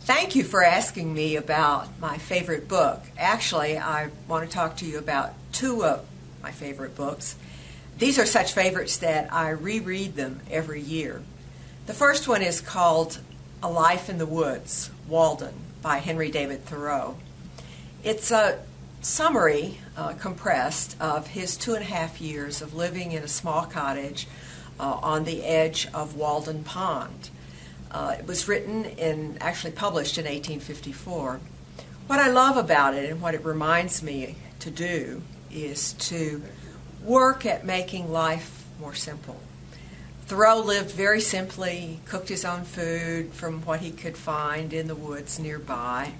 Thank you for asking me about my favorite book. Actually, I want to talk to you about two of my favorite books. These are such favorites that I reread them every year. The first one is called A Life in the Woods, Walden, by Henry David Thoreau. It's a summary, compressed, of his 2.5 years of living in a small cottage on the edge of Walden Pond. It was written and actually published in 1854. What I love about it and what it reminds me to do is to work at making life more simple. Thoreau lived very simply, cooked his own food from what he could find in the woods nearby,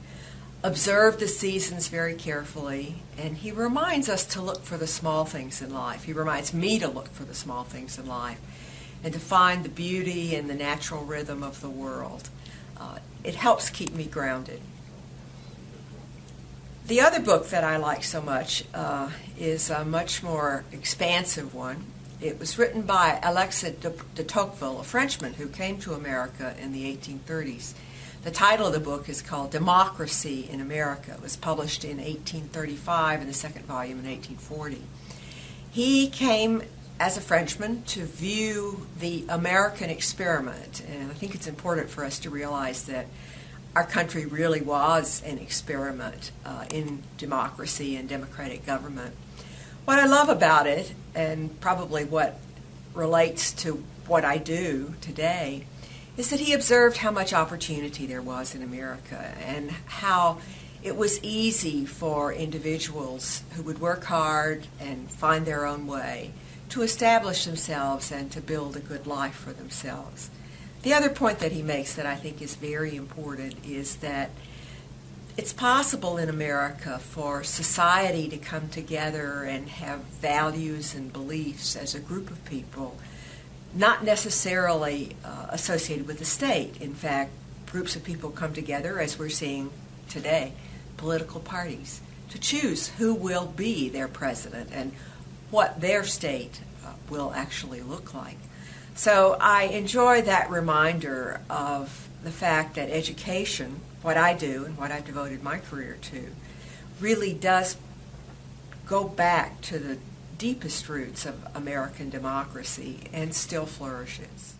observed the seasons very carefully, and he reminds us to look for the small things in life. He reminds me to look for the small things in life and to find the beauty and the natural rhythm of the world. It helps keep me grounded. The other book that I like so much is a much more expansive one. It was written by Alexis de Tocqueville, a Frenchman who came to America in the 1830s. The title of the book is called Democracy in America. It was published in 1835 and the second volume in 1840. He came as a Frenchman to view the American experiment, and I think it's important for us to realize that our country really was an experiment in democracy and democratic government. What I love about it, and probably what relates to what I do today, is that he observed how much opportunity there was in America and how it was easy for individuals who would work hard and find their own way to establish themselves and to build a good life for themselves. The other point that he makes that I think is very important is that it's possible in America for society to come together and have values and beliefs as a group of people, not necessarily associated with the state. In fact, groups of people come together, as we're seeing today, political parties, to choose who will be their president and what their state will actually look like. So I enjoy that reminder of the fact that education, what I do and what I've devoted my career to, really does go back to the deepest roots of American democracy and still flourishes.